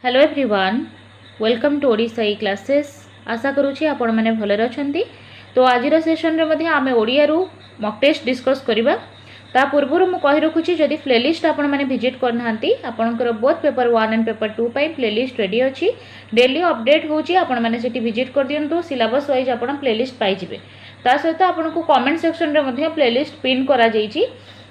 Hello everyone, welcome to Odisha e classes. आशा करुँची आपण मैंने भले अच्छी। तो आज सेसन रे आम ओडिया मॉक टेस्ट डिस्कस करवा। ता पूर्व मु कहि रखुची जदि प्लेलिस्ट आपण मैंने विजिट करना आपणकर both paper 1 and paper 2 pi playlist ready अच्छी। डेली अपडेट होची आपण मैंने सेठी विजिट कर दियंतु। सिलेबस वाइज आपण प्लेलिस्ट पाई जिवे। ता सहित आपण को कमेंट सेक्शन रे मध्ये प्लेलिस्ट पिन करा जाईची।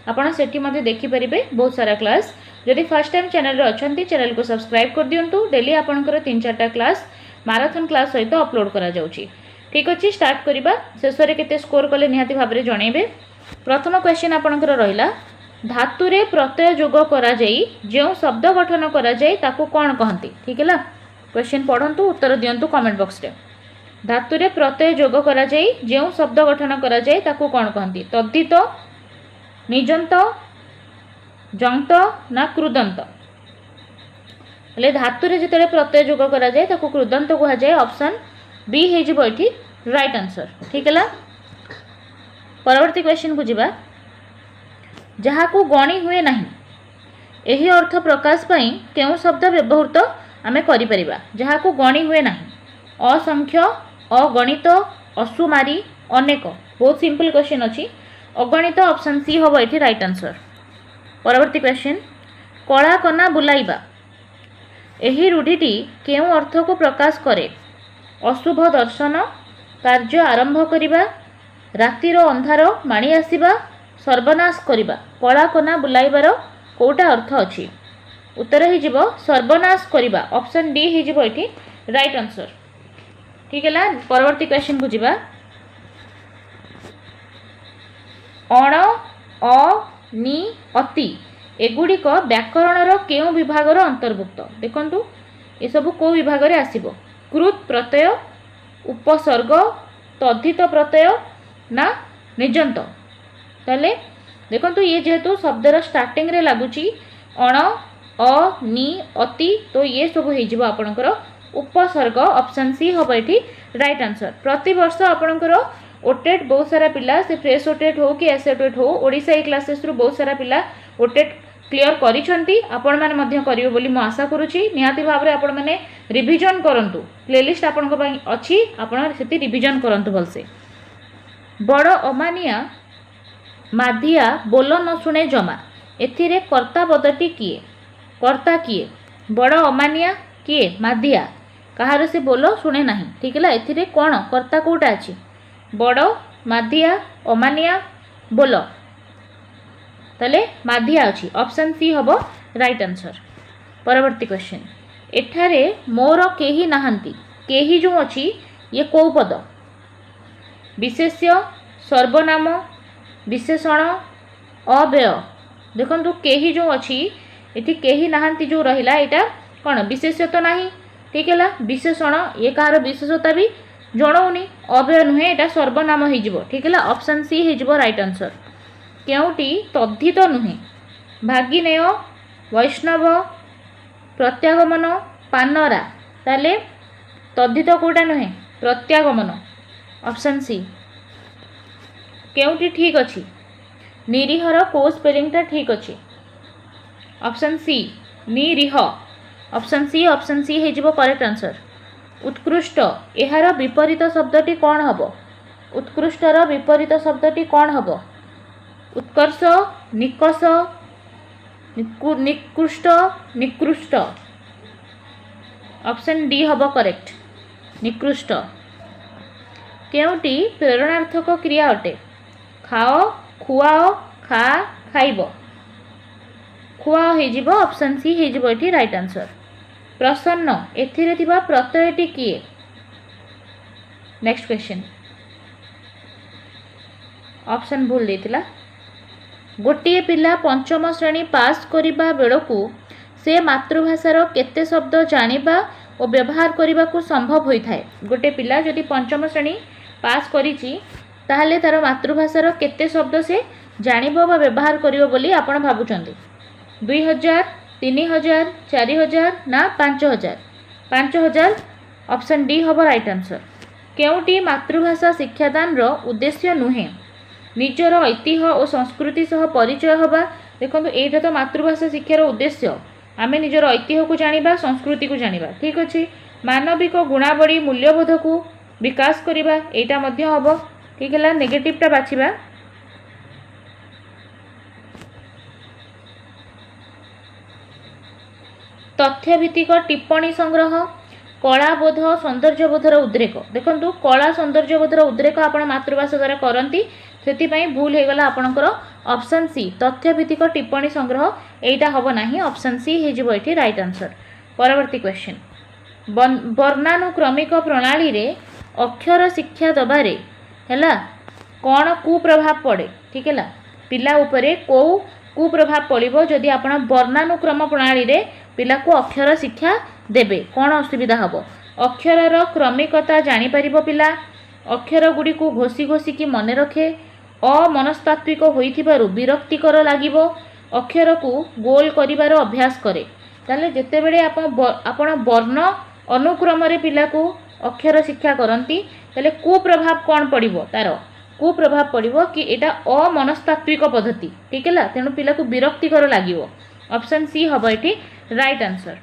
आपण सेठी मध्ये देखि परिबे बहुत सारा क्लास। जदि फर्स्ट टाइम चैनल रे अछंती चैनल को सब्सक्राइब कर दियंतु। डेली आपनकर 3-4टा क्लास मैराथन क्लास सहित अपलोड करा जाउची। ठीक अछि, स्टार्ट करिबा। शेष रे केते स्कोर कले निहाती भाबरे जणैबे। प्रथम क्वेश्चन आपनकर रहिला, धातु रे प्रत्यय जोग करा जाई जेउ शब्द गठन करा जाई ताको कोन कहंती। ठीक हैला, क्वेश्चन पढंतु, उत्तर दियंतु कमेंट बॉक्स रे। धातु रे प्रत्यय जोग करा जाई जेउ शब्द गठन करा जाई ताको कोन कहंती। तद्धित, निजंत, जंत ना कृदंत। हेले धातु रे जेतले प्रत्यय जोग करा जाए ताको कृदंत कहा जाए। ऑप्शन बी हे जिवो एठी राइट आंसर। ठीक हैला, परवर्ती क्वेश्चन को जिबा। जहा को गणी हुए नाही एही अर्थ प्रकाश पई केउ शब्द व्यवहृत आमे करि परिबा। जहा को गणी हुए नाही, असंख्य, अगणित, असुमारी, अनेक। बहुत सिंपल क्वेश्चन अछि। अगणित ऑप्शन सी होबो एठी राइट आंसर। परवर्ती क्वेश्चन, कला कना बुलाइबा एही रूढ़ीटी केउ अर्थ को प्रकाश करे। अशुभ दर्शन, कार्य आरंभ करिबा, रातिर अंधार माणी आसीबा, सर्वनाश करिबा। कला कना बुलाइबार कोटा अर्थ अछि। उत्तर हे जिवो सर्वनाश करिबा। ऑप्शन डी हे जिवो एठी राइट आंसर। ठीक हैला, परवर्ती क्वेश्चन को जिबा। अण, अ, नि, अति एगुड़िक व्याकरणर केउ विभागर अंतर्भुक्त। देखंतु ए सब को विभाग रे आसीबो। कृत प्रत्यय, उपसर्ग, तद्धित प्रत्यय ना निजंत। ताले देखंतु ये जेहेतु शब्दर स्टार्टिंग रे लागुची अण, अ, नि, अति, तो ये सब हे जिवो आपनकर उपसर्ग। ऑप्शन सी होबो एठी राइट आंसर। प्रति वर्ष आपनकर ओटेट बहुत सारा पिला से फ्रेश ओटेट हो कि एस ओटेट हो ओडिशा ई क्लासेस रु बहुत सारा पिला ओटेट क्लियर करिसंती। आपण माने मध्य करियो बोली मु आशा करूची। निहाती भाबरे आपण माने रिवीजन करंतु। प्लेलिस्ट आपन को पई अछि, आपण सेति रिवीजन करंतु भलसे। बड़ अमानिया, माधिया, बोल न सुने जमा एथिरे कर्ता पदटी किए। कर्ता किए? बड़ अमानिया किए? माधिया। कहार से बोल सुने नाही। ठीक हैला, एथिरे कोन कर्ता कोटा अछि? बड़, माधिया, अमानिया, बोल। ताले माधिया अछि। ऑप्शन सी होबो राइट आंसर। परवर्ती क्वेश्चन, एठारे मोर केही नाहंती केही जो अछि ये को पद? विशेष्य, सर्वनाम, विशेषण, अव्यय। देखंतु केही जो अछि एठी केही नाहंती जो रहिला एटा कोन विशेष्य तो नाही। ठीक हैला, विशेषण ये कहार विशेषता भी जणौनी। अव्यय नुहे, एटा सर्वनाम हे जिवो। ठीक हैला, ऑप्शन सी हे जिवो राइट आंसर। केउटी तद्धित नुहे? भागिनेय, वैष्णव, प्रत्यागमन, पानरा। ताले तद्धित कोटा नुहे? प्रत्यागमन। Option C. केउटी ठीक अछि? निरीहर को स्पेलिंग ता ठीक अछि? ऑप्शन सी, निरीह। ऑप्शन सी हे जिवो करेक्ट आंसर। उत्कृष्ट एहार विपरीत शब्दटी कोन हबो? उत्कृष्टर विपरीत शब्दटी कोन हबो? उत्कर्ष, निकष, निकृष्ट, निकृष्ट। ऑप्शन डी हबो करेक्ट, निकृष्ट। केउटी प्रेरणार्थक क्रिया अटे? खाओ, खुआओ, खा, खाइबो। खुआओ हे जिवो। ऑप्शन सी हे जिवो एठी राइट आंसर। प्रसन्न एथिरे थिबा प्रत्ययटी किए? नेक्स्ट क्वेश्चन, ऑप्शन भूल देथिला। गोटिए पिला पंचम श्रेणी पास करिबा बेलकु से मातृभाषार केते शब्द जानिबा और व्यवहार करिबा को संभव होई थाए। गोटे पिला जदि पंचम श्रेणी पास करिछि ताहले तार मातृभाषार केते शब्द से जानिबो बा व्यवहार करिवो बोली आपण भाबुचंदी। 2000, 3000, 4000 ना 5000? 5000। ऑप्शन डी होबो राइट आंसर। केउटी मातृभाषा शिक्षादान रो उद्देश्य नुहे? निजर ऐतिह्य और संस्कृति सह परिचय हवा। देखो एटा तो मातृभाषा शिक्षार उद्देश्य, आम निजर ऐतिह्य को जानिबा संस्कृति को जानिबा ठीक अच्छे मानविक गुणावली मूल्यबोध को विकास करवा एटा मध्य हम ठीक है नेगेटिवटा बाछिबा तथ्यभित्तिक टिप्पणी संग्रह कलाबोध सौंदर्यबोधर उद्रेक देखो कला सौंदर्यबोधर उद्रेक आप मातृभाषा द्वारा करती से भूल हो गला आपणकर ऑप्शन सी तथ्यभित्तिक टिप्पणी संग्रह एटा हम ना ऑप्शन सी हो राइट आंसर। परवर्ती क्वेश्चन वर्णानुक्रमिक प्रणाली रे अक्षर शिक्षा दबारे है कौन कुप्रभाव पड़े ठीक है पिला उपरे को कुप्रभाव पड़ो जदि आप वर्णानुक्रम प्रणाली रे पिला को अक्षर शिक्षा देबे कौन असुविधा हम अक्षर क्रमिकता जापर पिला अक्षर गुड़ी को घोषी घोषिकी मन रखे अमनस्तात्विक होइथिबारु विरक्तिकर लागिबो अक्षर को गोल करिवार अभ्यास करे ताले जेते बेले आपण वर्ण अनुक्रम रे पिला को अक्षर शिक्षा करंती ताले कुप्रभाव कौन पड़िबो तार कुप्रभाव पड़िबो कि एटा अमनस्तात्विक पद्धति ठीक है तेणु पिला को विरक्तिकर लागिबो ऑप्शन सी हम ये राइट आंसर।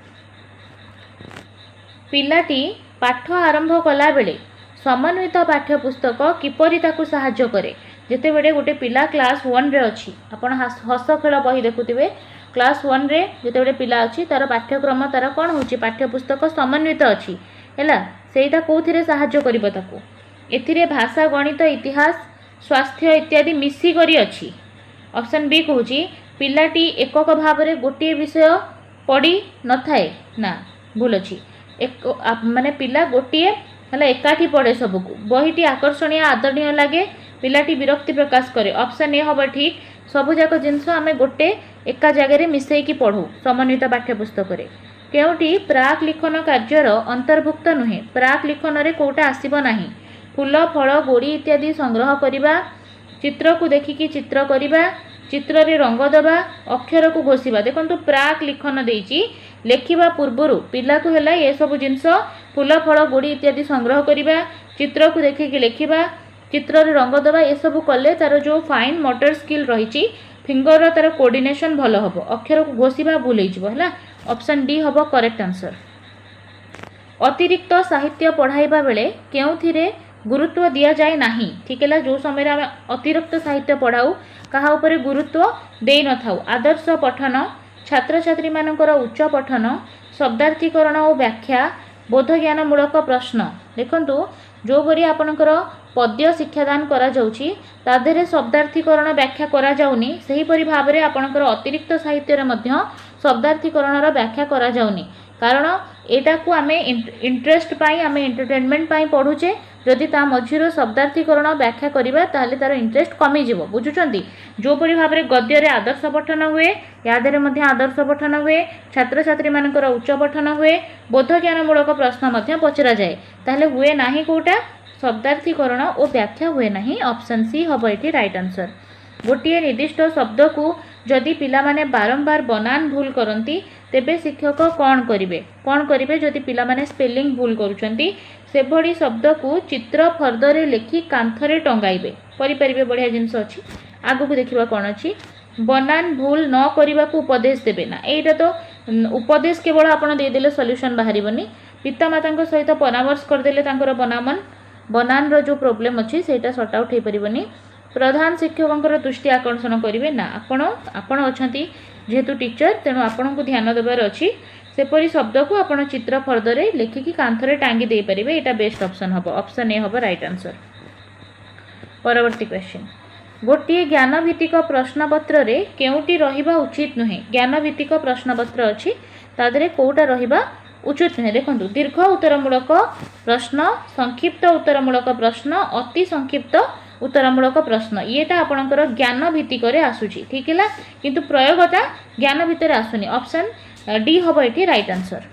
पिलाटी पाठ आरंभ कला बेले समन्वित पाठ्यपुस्तक किपरि ताकु सहाय्य करे जेते बेले गोटे पिला क्लास 1 रे अछि आपण हस खेल बही देखुथिबे क्लास 1 रे जेते बेले पिला अछि तार पाठ्यक्रम तार कोन होछि पाठ्यपुस्तक समन्वित अछि हैला सेटा कोथिरे सहाय्य करिवो ताकु एथिरे भाषा गणित इतिहास स्वास्थ्य इत्यादि मिसी करी अछि। ऑप्शन बी कहूछि पिलाटी एकक भाव रे गोटे विषय पढ़ी न थाए ना भूल अच्छी एक माने पिला गोटे है एकाठी पढ़े सबको बहीटी आकर्षणीय आदरणीय लगे पिलाटी विरक्ति प्रकाश करे ऑप्शन ए हम ठीक सबूक जिनस आम गोटे एका जगह मिसईकी पढ़ू समन्वित पाठ्यपुस्तक केउटी प्राक लिखन कार्यर अंतर्भुक्त नुहे प्राक लिखन रे कोटा आसीबो नाही फूल फल गोड़ी इत्यादि संग्रह करिबा चित्र को देखिकी चित्र करिबा चित्र रे रंग दबा अक्षर को घोषिबा देखंतु प्राक लिखन देइची लेखिबा पूर्वरु पिला को हैला ये सब जिनस फूल फल गोड़ी इत्यादि संग्रह करिबा चित्र को देखिकी लेखिबा चित्र रे रंग दबा ये सब कले तार जो फाइन मोटर स्किल रहिची फिंगर तार कोऑर्डिनेशन भलो हबो अक्षर को घोषिबा भूल होइजबो हैला ऑप्शन डी हबो करेक्ट आंसर। अतिरिक्त साहित्य पढ़ाइबा बेले केउथिरे गुरुत्व दिया जाए नाही ठीक है जो समय आम अतिरिक्त साहित्य पढ़ाऊ कहा उपरे गुरुत्व दे न थाउ आदर्श पठन छात्र छात्री मानकर उच्च पठन शब्दार्थीकरण और व्याख्या बोध ज्ञानमूलक प्रश्न देखंतु जो बरी आपणकर पद्य शिक्षादान करा जाउची तादेरे शब्दार्थीकरण व्याख्या करा जाउनी सही परि भाबरे आपणकर अतिरिक्त साहित्य रे मध्य शब्दार्थीकरणर व्याख्या करा जाउनी कारण एटा को आमे इंटरेस्ट पाई आमे एंटरटेनमेंट पाई पढुचे जदि ता मझिरो शब्दार्थीकरण व्याख्या करिबा ताहले तार इंटरेस्ट कमी जिवो बुझुचंती जो परि भाबरे गद्य रे आदर्श पठन हुए यादरे मध्ये आदर्श पठन हुए छात्र छात्री मानकर उच्च पठन हुए बोध ज्ञानमूलक प्रश्न मध्ये पचरा जाए ताहले हुए नाही कोटा शब्दार्थीकरण और व्याख्या हुए नाही ऑप्शन सी हबो एठी राइट आंसर। गोटे निर्दिष्ट शब्द को जदि पिला माने बारंबार बनान भूल करती तेबे शिक्षक कौन करिवे जदि पिला माने स्पेलिंग भूल करुचंती से भड़ी शब्द को चित्र फर्दरे लिखि कांथरे टंगाइबे परिपारिबे बढ़िया जिनस अछि आगु को देखिबा कोन अछि बनान भूल न करिबा को उपदेश देबे ना एटा तो उपदेश केवल आपण दे देले सॉल्यूशन बाहरिबनी पिता माता सहित परामर्श कर देले तांकर बनान रो जो प्रॉब्लम अछि सेटा सॉर्ट आउट हे परिबनी प्रधान शिक्षकों दृष्टि आकर्षण करेंगे ना आपण अच्छा जेहेतु टीचर तेणु आपण को ध्यान देवार अच्छी सेपरी शब्द को आप चित्र फर्दरे लिखिकी कांथरे टांगी दे पारे यहाँ बेस्ट ऑप्शन हम ऑप्शन ए हम राइट आंसर। परवर्ती क्वेश्चन गोटे ज्ञानभित्तिक प्रश्नपत्र रे केउटी रहिबा उचित नुहे ज्ञानभित्तिक प्रश्नपत्र अच्छी तादरे कोटा रहिबा उचित नुहे देखंतु दीर्घ उत्तरमूलक प्रश्न संक्षिप्त उत्तरमूलक प्रश्न अति संक्षिप्त उत्तरमूलक प्रश्न येटा आपणकर ज्ञान भित्तिक आसूची ठीक है किंतु प्रयोगता ज्ञान भितर आसुनी ऑप्शन डी हम ये राइट आंसर।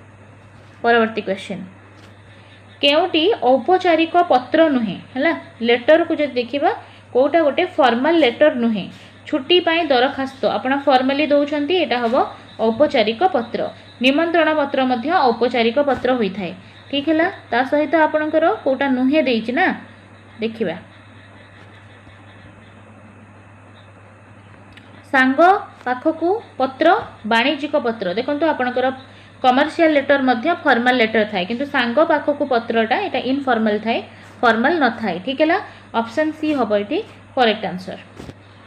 परवर्ती क्वेश्चन केउटी औपचारिक पत्र नुहे है लेटर को जब देखा कोटा गोटे फॉर्मल लेटर नुहे छुट्टी पाई दरखास्त आपण फॉर्मली दौरान यहाँ हम औपचारिक पत्र निमंत्रण पत्र मध्य औपचारिक पत्र होता है ठीक है ता सहित आपणकर कोटा नुहे देइछि ना देखिबा सांग पाखकु पत्र वाणिज्यिक पत्र देखो आपणकर कमर्शियल लेटर मध्य फॉर्मल लेटर थाए किंतु सांग पाखकु पत्रटा एटा इनफॉर्मल थाए फॉर्मल न थाए ठीक है ऑप्शन सी हम ये करेक्ट आंसर।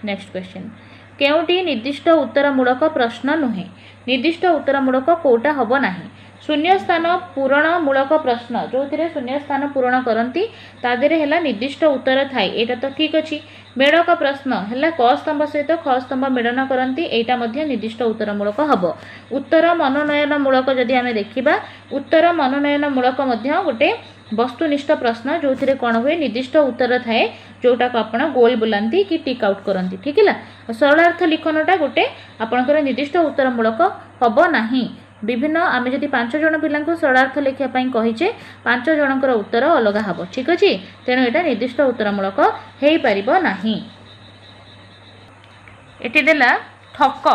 नेक्स्ट क्वेश्चन केउटी निर्दिष्ट उत्तरमूलक प्रश्न नुहे निर्दिष्ट उत्तरमूलक कोटा हम नाही शून्य स्थान पूरण मूलक प्रश्न जो थे शून्य स्थान पूरण करती तादेरे है निर्दिष्ट उत्तर थाए यहाँ तो ठीक अच्छी मेड़क प्रश्न है क स्तंभ सहित ख स्तंभ मेड़न करती यहाँ निर्दिष्ट उत्तरमूलक हम उत्तर मनोनयनमूलक जदि आम देखा उत्तर मनोनयनमूलक गोटे वस्तुनिष्ठ प्रश्न जो थे कौन हुए निर्दिष्ट उत्तर थाए जोटा को आप गोल बुलाती कि टिक आउट करती ठीक है सरलार्थ लिखनटा गोटे आपंकर निर्दिष्ट उत्तरमूलक हम नाही विभिन्न आम जदि 5 जन पिला सरलार्थ लिखापी कहीचे 5 जनकर उत्तर अलग हम ठीक अच्छे तेणु यहाँ निर्दिष्ट उत्तरमूलक हो पार नहीं। ये देला ठक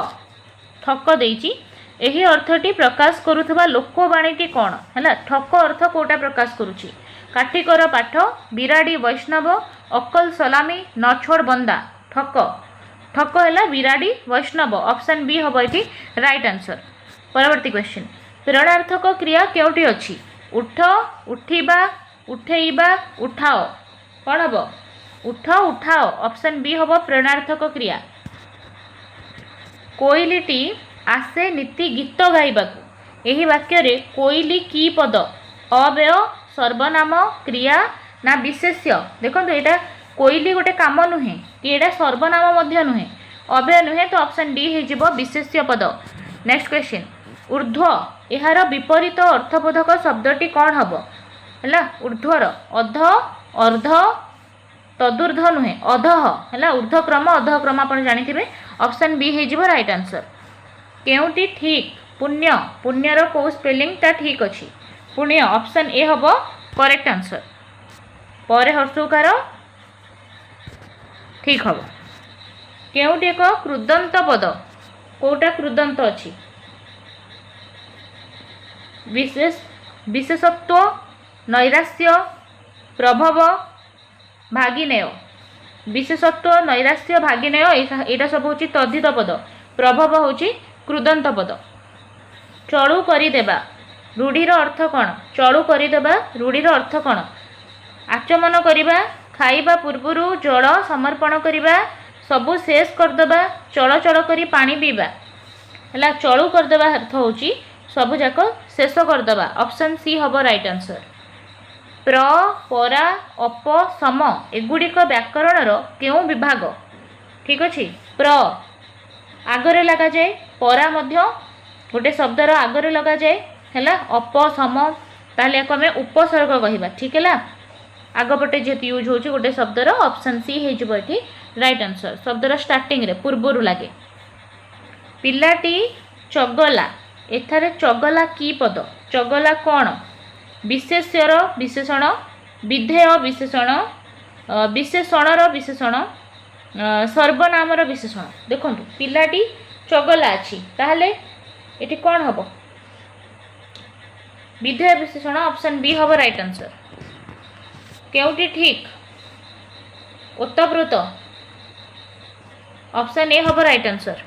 ठक देइची एही अर्थटी प्रकाश करुवा लोकवाणीटी कौन है ठक अर्थ कोटा प्रकाश करुची काठिकर पाठ बिराड़ी वैष्णव अक्कल सलामी नछोड़ बंदा ठक ठक है बिराड़ी वैष्णव ऑप्शन बी हम ये राइट आंसर। परवर्ती क्वेश्चन प्रेरणार्थक क्रिया केउटी अच्छी उठ उठिबा उठेइबा उठाओ कौन हम उठ उठाओ ऑप्शन बी हम प्रेरणार्थक क्रिया। कोइलीटी आसे नीति गीत गाइबाकू एही वाक्य रे कोइली की पद अव्यय सर्वनाम क्रिया ना विशेष्य देखो यहाँ कोइली गोटे काम नुहे कि यहाँ सर्वनाम मध्य नुहे अव्यय नुहे तो ऑप्शन डी हो विशेष्य पद। नेक्स्ट क्वेश्चन ऊर्ध्व यार विपरीत अर्थबोधक शब्दटी कौन हम है ऊर्ध्वर अध अर्ध तदूर्ध नुहे अधः है ऊर्ध्वक्रम अधक्रम आप जानी ऑप्शन बी हो राइट आंसर। केउटी ठीक पुण्य पुण्यर को स्पेलिंगटा ठीक अच्छी पुण्य ऑप्शन ए हम करेक्ट आंसर। पर हर्षुकार ठीक हम केउटी एक कृदंत पद कोटा कृदंत अच्छी विशेषत्व नैराश्य प्रभाव भागिनेय विशेषत्व नैराश्य भागिनेय यहाँ सब हूँ तद्धित पद प्रभाव हूँ कृदंत पद। चलू करदेवा रूढ़ीर अर्थ कौन चलू करदेवा रूढ़ीर अर्थ कौन आचमन करवा खाइबा पूर्वरु जल समर्पण करवा सबू शेष करदेवा चल चल करी पानी पीवा है चलू करदेवा अर्थ हूँ सबू जाक शेष करदेवा ऑप्शन सी हम राइट आंसर। प्र परा अप सम एगुड़िक व्याकरणर केउं विभाग ठीक अच्छे प्र आगरे लगा जाए परा मध्य गोटे शब्दर आगरे लगा जाए है अप सम ताहले आम उपसर्ग कहवा ठीक है आगपटे जेहेतु यूज हो गोटे शब्दर ऑप्शन सी हो राइट आंसर शब्दर स्टार्टिंग रे पूर्वर लगे। पिलाटी चगला एथारे चगला की पद चगला कौन विशेष्यर विशेषण विधेय विशेषण विशेषणर विशेषण सर्वनामर विशेषण देखो पिलाटी चगला अच्छी ताहले ये कौन हम विधेय विशेषण ऑप्शन बी हम राइट आंसर। केउटी ठीक ओतप्रोत ऑप्शन ए हम राइट आंसर।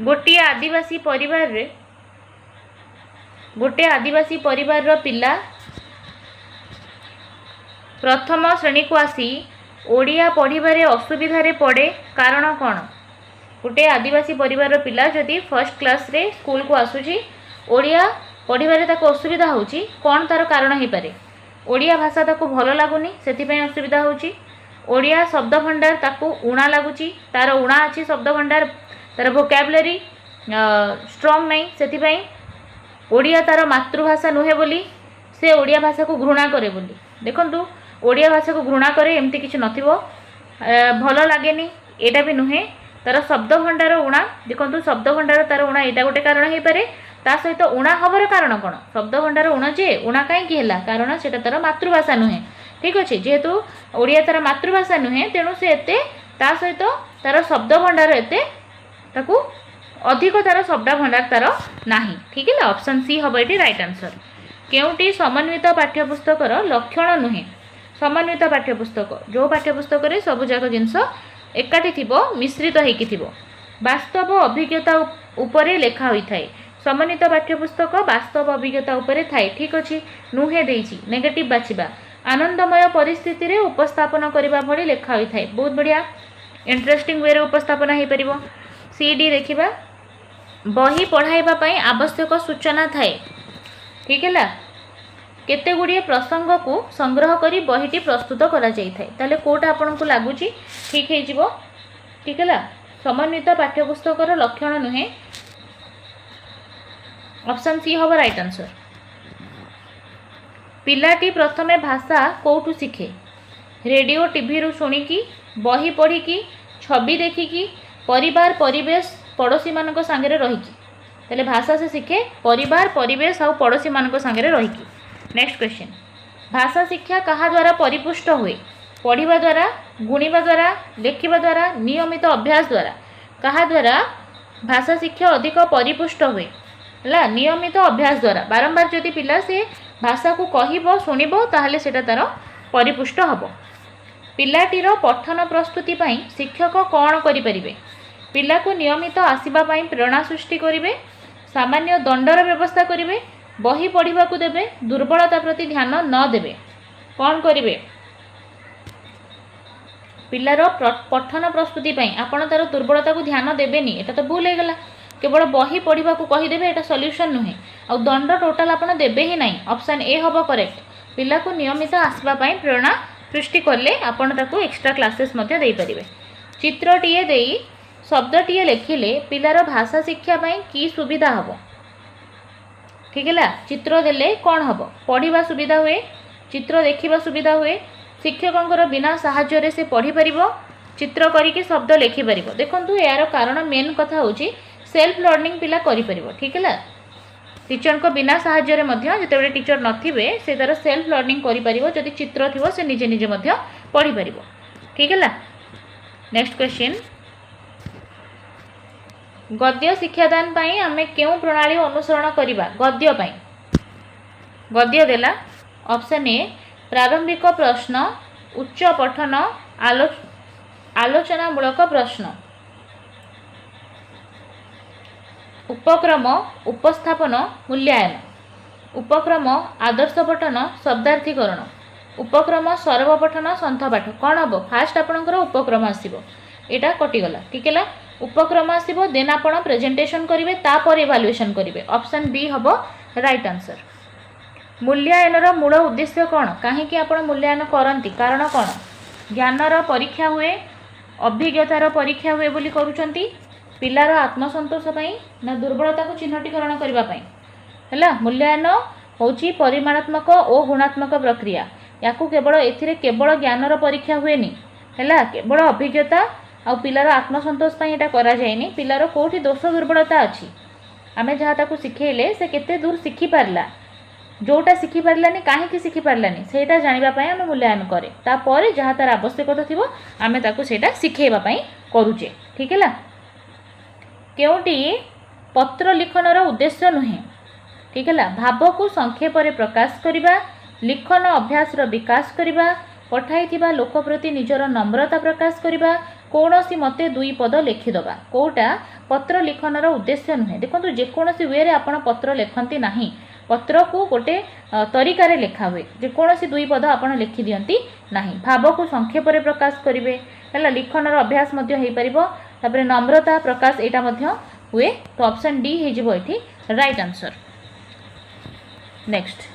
गोटे आदिवासी परिवार रो पिला प्रथम श्रेणी को आसी ओडिया पढ़िबारे असुविधारे पड़े कारण कौन गोटे आदिवासी परिवार पिला जदि फर्स्ट क्लास रे स्कूल को आसुची ओडिया पढ़िबारे ताको असुविधा होची कौन तार कारण हो पारे ओडिया भाषा ताको भल लागुनी सेतिपय असुविधा होची ओडिया शब्द भंडार ताको उणा लागुची तार उणा अच्छी शब्द भंडार तार वोकैबुलरी स्ट्रॉंग नहीं सेतिपय ओडिया तार मातृभाषा नुहे बोली से ओडिया भाषा को घृणा करे बोली देखंतु ओडिया भाषा को घृणा करे एमती किछि नथिबो भल लागेनी एटा भी नुहे तार शब्द भंडार उणा देखंतु शब्द भंडार तार उणा एटा गोटे कारण हो पारे ता सहित उणा हबर कारण कौन शब्द भंडार उणा जे उणा कहीं है कारण से तार मातृभाषा नुहे ठीक अच्छे जेहेतु ओडिया तार मातृभाषा नुहे तेणु से एते ता सहित तार शब्द भंडार एते ताकू अधिक तार शब्द भंडार तार नाही ठीक है ऑप्शन सी हम ये राइट आंसर। केउटी समन्वित पाठ्यपुस्तकर लक्षण नुहे समन्वित पाठ्यपुस्तक जो पाठ्यपुस्तक रे सब जाक जिनस एकाठी थिबो मिश्रित हेकी थिबो वास्तव अभिज्ञता उपरे लेखा होई थाए समन्वित पाठ्यपुस्तक वास्तव अभिज्ञता उपरे थाए ठीक अछि नुहे देइछि नेगेटिव बाछिबा आनंदमय परिस्थिति रे उपस्थापन करिबा भली लेखा होई थाए बहुत बढ़िया इंटरेस्टिंग वे रे उपस्थापन हेई परिबो सीडी देखिबा बही पढ़ाइबा पई आवश्यक सूचना थाए ठीक है केते गुड़िए प्रसंग को संग्रह करी बहीटी प्रस्तुत करा जाई थाए ताले कोटा आपन को लागुची ठीक हे जिवो ठीक है समन्वित पाठ्यपुस्तकर लक्षण नुहे ऑप्शन सी हबो राइट आंसर पिलाटी प्रथमे भाषा कोठू शिखे रेडियो टीवी रु सुनिकी बही पढ़िकी छवि देखिकी परिवार परिवेश पड़ोशी मानक सांगरे रहिकी तेले भाषा से शिखे परिवार परिवेश और पड़ोशी मानक सांगरे रहिकी नेक्स्ट क्वेश्चन भाषा शिक्षा कहा द्वारा परिपुष्ट हुए पढ़िबा द्वारा गुणिबा द्वारा लेखिबा द्वारा नियमित अभ्यास द्वारा कहा द्वारा भाषा शिक्षा अधिक परिपुष्ट हुए है नियमित अभ्यास द्वारा बारंबार जदि पिला से भाषा को कहबो सुनिबो ताहले सेटा तार परिपुष्ट हबो पिलाटीर पठन प्रस्तुति पाई शिक्षक कौन करि परिबे पिला को नियमित आसीबा पाई प्रेरणा सृष्टि करिवे सामान्य दंडर व्यवस्था करिवे बही पढ़िबा को देबे दुर्बलता प्रति ध्यान न देबे कौन करिवे पिलार पठन प्रस्तुति पाई आपण तार दुर्बलता को ध्यान देबेनी एटा तो भूल हेगला केवल बही पढ़िबा को कहि देबे एटा सॉल्यूशन नुहे आ दंड टोटल आपण देबे ही नहीं ऑप्शन ए हबो करेक्ट पिला को नियमित आसीबा पाई प्रेरणा सृष्टि करले आपण ताको एक्स्ट्रा क्लासेस मध्ये देई परिबे चित्रटीए देई शब्दटीए लेखिले पिलार भाषा शिक्षा पाई की सुविधा हबो ठीक है चित्र देले कौन हम पढ़ा सुविधा हुए चित्र देखा सुविधा हुए शिक्षकों बिना साहाय्य से पढ़ी पार चित्र करके शब्द लेखिपार देखो यार कारण मेन कथा हूँ सेल्फ लर्निंग पिला करिपरिबो ठीक है टीचर को बिना साहाय्य जिते टीचर नथिबे से तार सेल्फ लर्निंग करिपरिबो जदि चित्र थिबो से निजे निजे पढ़ी पारिबो ठीक है नेक्स्ट क्वेश्चन गद्य शिक्षादान पाई आमे केउ प्रणाली अनुसरण करिबा गद्य पाई गद्य देला ऑप्शन ए प्रारंभिक प्रश्न उच्च पठन आलोचनामूलक प्रश्न उपक्रम उपस्थापन मूल्यांकन उपक्रम आदर्श पठन शब्दार्थीकरण उपक्रम सरव पठन सन्थपाठ कौन हम फास्ट आपणकर उपक्रम आसो यहाँ कटिगला ठीक है उपक्रम आसो देन आपण प्रेजेंटेशन करेंगे तापर इवाल्युएशन करेंगे ऑप्शन बी हम राइट आंसर मूल्यांकन मूल उद्देश्य कौन कहीं आप मूल्यांकन करती कारण कौन ज्ञानर परीक्षा हुए अभिज्ञतार परीक्षा हुए बोली करूछंती पिलार आत्मसंतोष पाई ना दुर्बलता को चिन्हटीकरण करने है मूल्यांकन होची परिमाणात्मक और गुणात्मक प्रक्रिया या केवल केवल ज्ञानर परीक्षा हुए है केवल अभिज्ञता आ पिलार आत्मसंतोष पाई एटा करा जायनी पिलार कोठी दोष दुर्बलता अच्छी आमे जहाँ ताकू शिखेले से केते दूर शिखी पारला जोटा शिखी पारलानी कहीं शिखी पारलानी सेटा जानिबा पई आमे मूल्यांकन करे तापर जहाँ तार आवश्यकता थिबो आमे ताकू सेटा शिखेबा पई करूचे ठीक है केउटी पत्र लिखनर उद्देश्य नुहे ठीक है भाव को संक्षेप रे प्रकाश करिबा लिखन अभ्यास रो विकास करिबा पठाइथिबा लोक प्रति निजर नम्रता प्रकाश करिबा कौनसी मते दुई पद लिखिदबा कोटा पत्र लिखनर उद्देश्य नुहे देखो जेकोसी वे रे आपण पत्र लिखती नहीं पत्र को गोटे तरीकार लेखा हुए जेकोसी दुई पद आपण लिखि दियंती नहीं भाव को संक्षेप रे प्रकाश करिवे हला लिखनर अभ्यास मध्य हेई परिबो तापरे नम्रता प्रकाश एटा मध्य हुए तो ऑप्शन डी हे जिवो एठी राइट आंसर नेक्स्ट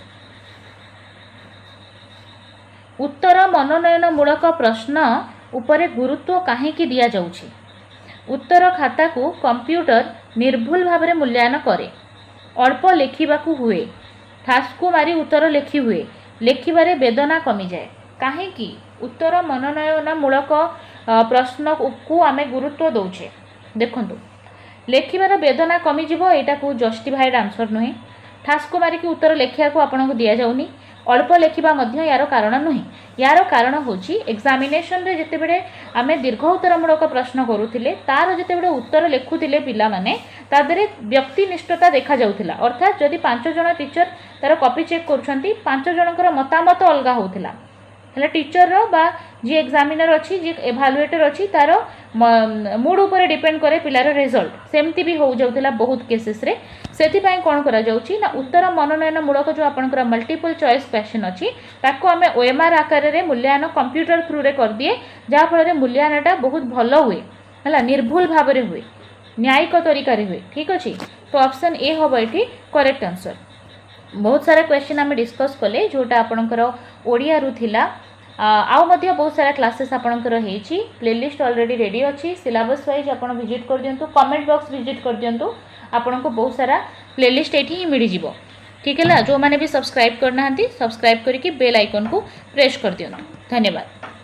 उत्तर मनोनयन मूलक प्रश्न उपरे गुरुत्व कहीं दिया जाउछि उत्तर खाता को कंप्यूटर निर्भुल भाव में मूल्यांकन करे अल्प लेखिबाकू हुए ठासकू मारी उत्तर लेखि हुए लेखिबारे वेदना कमी जाए कहीं उत्तर मनोनयन मूलक प्रश्न को आमे गुरुत्व दौचे देखंतु लेखिबार वेदना कमी जीवो एटा को जस्टिफाइड आंसर नुहे ठासकू मारिकी उत्तर लेखिया को आपन को दिया जाउनी अल्प लिखा यार कारण नुहे यार कारण हूँ एग्जामिनेशन रे जिते बड़े आम दीर्घ उत्तरमूलक प्रश्न करूले तार जिते उत्तर लिखुले पिला माने तादरे व्यक्तिनिष्ठता देखा जाउथिला अर्थात जदि 5 जन टीचर तार कॉपी चेक करुछंती 5 जनकर मतामत अलग होउथिला हेला टीचर रो बा जी एग्जामिनर अच्छी जी एभालुएटर अच्छी तार मूड उपर डिपेंड करे पिलार रिजल्ट सेमती भी हो जाउथिला बहुत केसेस रे सेथिपाई कोन करा जाउची ना उत्तर मनोनयन मूलक जो आपनकर मल्टीपल चॉइस क्वेश्चन अच्छी ताको आमे ओएमआर आकार रे मूल्यांकन कंप्यूटर थ्रू रे कर दिए जा फल रे मूल्यांकनटा बहुत भलो हुए हला निर्भुल भाव रे हुए न्यायिक तरीका रे हुए ठीक अछि तो ऑप्शन ए होबो एठी करेक्ट आंसर बहुत सारा क्वेश्चन आम डिस्कस कले जोटा आपणकर ओडिया रु थिला आउ मध्य बहुत सारा क्लासेस आपणकर हेची प्लेलिस्ट ऑलरेडी रेडी अछि सिलेबस वाइज आपण विजिट कर दियंतु कमेंट बॉक्स विजिट कर दियंतु आपन को बहुत सारा प्लेलिस्ट एठी ही मिल जिवो ठीक है जो माने भी सब्सक्राइब करना हंती सब्सक्राइब करके बेल आइकन को प्रेस कर दियंतु धन्यवाद।